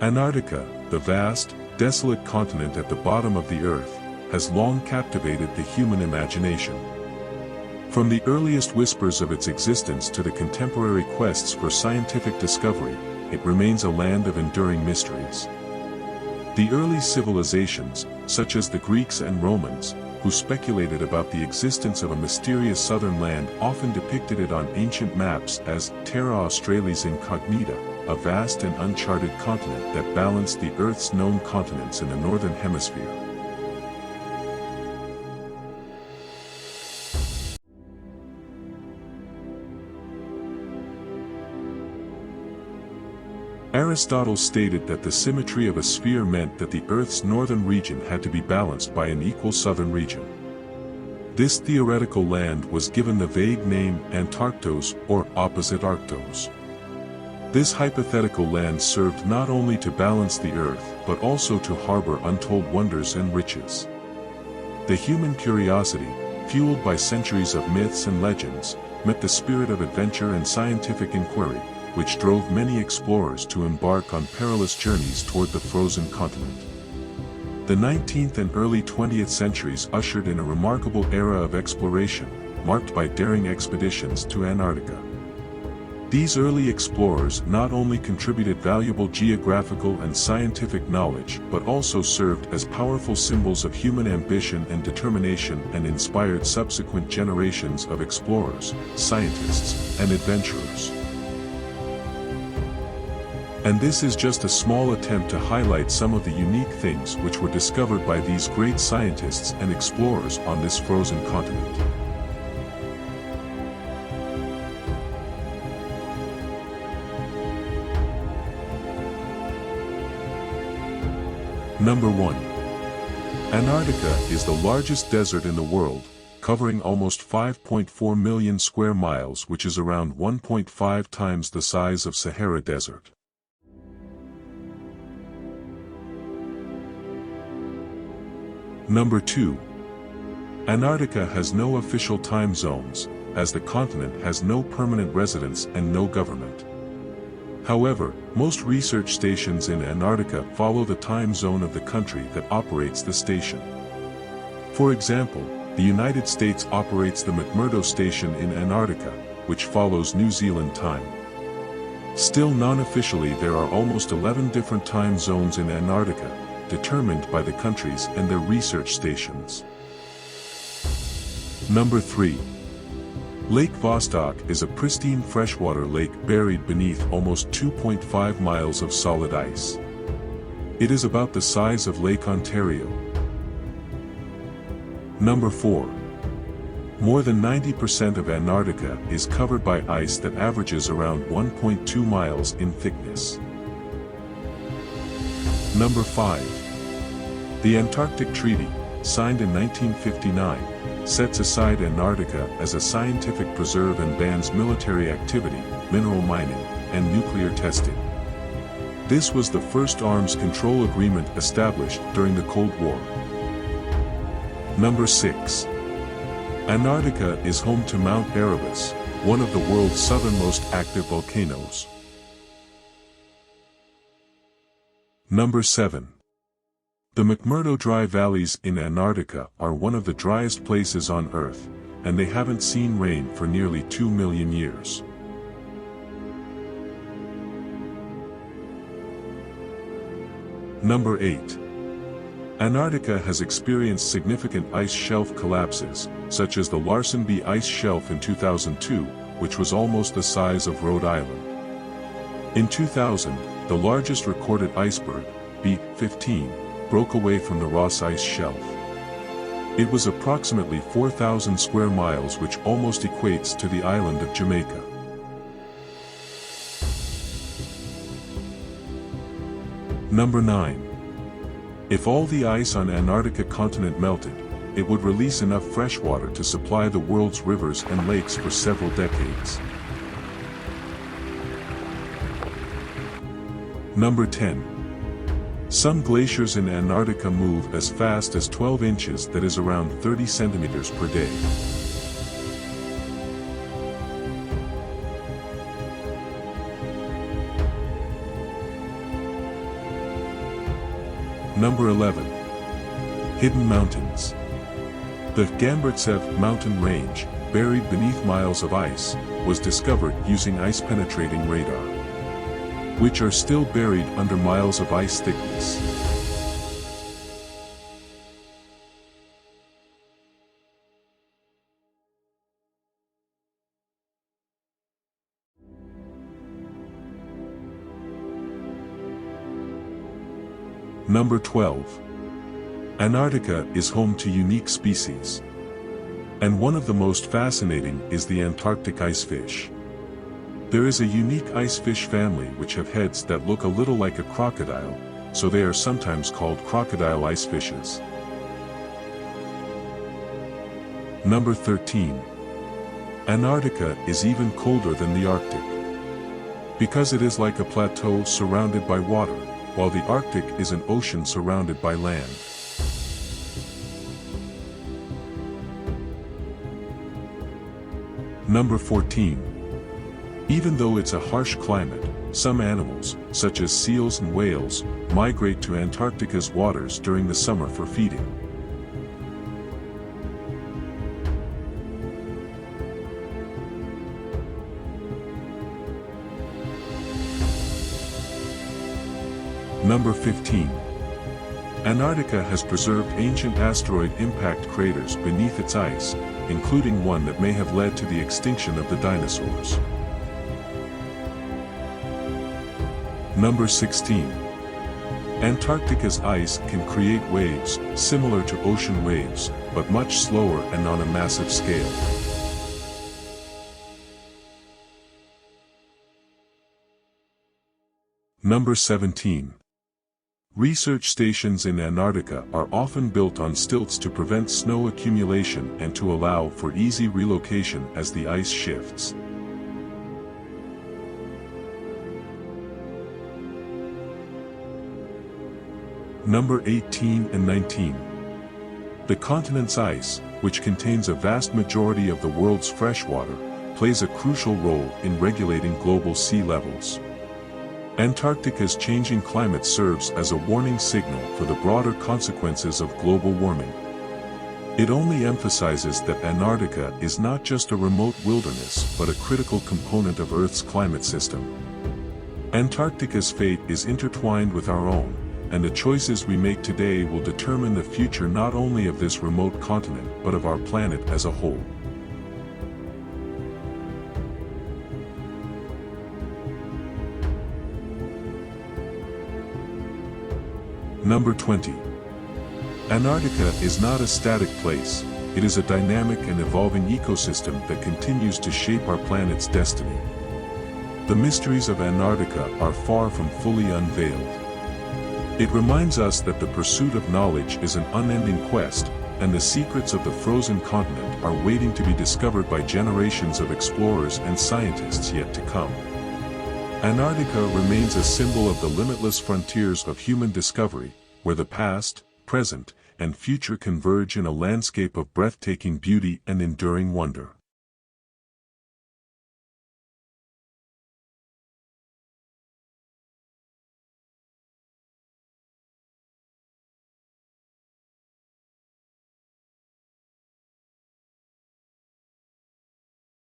Antarctica, the vast, desolate continent at the bottom of the Earth, has long captivated the human imagination. From the earliest whispers of its existence to the contemporary quests for scientific discovery, it remains a land of enduring mysteries. The early civilizations, such as the Greeks and Romans, who speculated about the existence of a mysterious southern land, often depicted it on ancient maps as Terra Australis Incognita, a vast and uncharted continent that balanced the Earth's known continents in the northern hemisphere. Aristotle stated that the symmetry of a sphere meant that the Earth's northern region had to be balanced by an equal southern region. This theoretical land was given the vague name Antarctos, or opposite Arctos. This hypothetical land served not only to balance the Earth but also to harbor untold wonders and riches. The human curiosity, fueled by centuries of myths and legends, met the spirit of adventure and scientific inquiry, which drove many explorers to embark on perilous journeys toward the frozen continent. The 19th and early 20th centuries ushered in a remarkable era of exploration, marked by daring expeditions to Antarctica. These early explorers not only contributed valuable geographical and scientific knowledge but also served as powerful symbols of human ambition and determination and inspired subsequent generations of explorers, scientists, and adventurers. And this is just a small attempt to highlight some of the unique things which were discovered by these great scientists and explorers on this frozen continent. Number 1. Antarctica is the largest desert in the world, covering almost 5.4 million square miles, which is around 1.5 times the size of Sahara Desert. Number 2. Antarctica has no official time zones, as the continent has no permanent residents and no government. However, most research stations in Antarctica follow the time zone of the country that operates the station. For example, the United States operates the McMurdo Station in Antarctica, which follows New Zealand time. Still, non-officially, there are almost 11 different time zones in Antarctica, determined by the countries and their research stations. Number 3. Lake Vostok is a pristine freshwater lake buried beneath almost 2.5 miles of solid ice. It is about the size of Lake Ontario. Number 4. More than 90% of Antarctica is covered by ice that averages around 1.2 miles in thickness. Number 5. The Antarctic Treaty, signed in 1959, sets aside Antarctica as a scientific preserve and bans military activity, mineral mining, and nuclear testing. This was the first arms control agreement established during the Cold War. Number 6. Antarctica is home to Mount Erebus, one of the world's southernmost active volcanoes. Number 7. The McMurdo Dry Valleys in Antarctica are one of the driest places on Earth, and they haven't seen rain for nearly 2 million years. Number 8. Antarctica has experienced significant ice shelf collapses, such as the Larsen B ice shelf in 2002, which was almost the size of Rhode Island. In 2000, the largest recorded iceberg, B-15, broke away from the Ross Ice Shelf. It was approximately 4,000 square miles, which almost equates to the island of Jamaica. Number 9. If all the ice on Antarctica continent melted, it would release enough fresh water to supply the world's rivers and lakes for several decades. Number 10. Some glaciers in Antarctica move as fast as 12 inches, that is around 30 centimeters per day. Number 11. Hidden Mountains. The Gamburtsev mountain range, buried beneath miles of ice, was discovered using ice-penetrating radar, which are still buried under miles of ice thickness. Number 12. Antarctica is home to unique species. And one of the most fascinating is the Antarctic icefish. There is a unique icefish family which have heads that look a little like a crocodile, so they are sometimes called crocodile icefishes. Number 13. Antarctica is even colder than the Arctic, because it is like a plateau surrounded by water, while the Arctic is an ocean surrounded by land. Number 14. Even though it's a harsh climate, some animals, such as seals and whales, migrate to Antarctica's waters during the summer for feeding. Number 15. Antarctica has preserved ancient asteroid impact craters beneath its ice, including one that may have led to the extinction of the dinosaurs. Number 16. Antarctica's ice can create waves, similar to ocean waves, but much slower and on a massive scale. Number 17. Research stations in Antarctica are often built on stilts to prevent snow accumulation and to allow for easy relocation as the ice shifts. Number 18 and 19. The continent's ice, which contains a vast majority of the world's fresh water, plays a crucial role in regulating global sea levels. Antarctica's changing climate serves as a warning signal for the broader consequences of global warming. It only emphasizes that Antarctica is not just a remote wilderness but a critical component of Earth's climate system. Antarctica's fate is intertwined with our own, and the choices we make today will determine the future not only of this remote continent but of our planet as a whole. Number 20. Antarctica is not a static place, it is a dynamic and evolving ecosystem that continues to shape our planet's destiny. The mysteries of Antarctica are far from fully unveiled. It reminds us that the pursuit of knowledge is an unending quest, and the secrets of the frozen continent are waiting to be discovered by generations of explorers and scientists yet to come. Antarctica remains a symbol of the limitless frontiers of human discovery, where the past, present, and future converge in a landscape of breathtaking beauty and enduring wonder.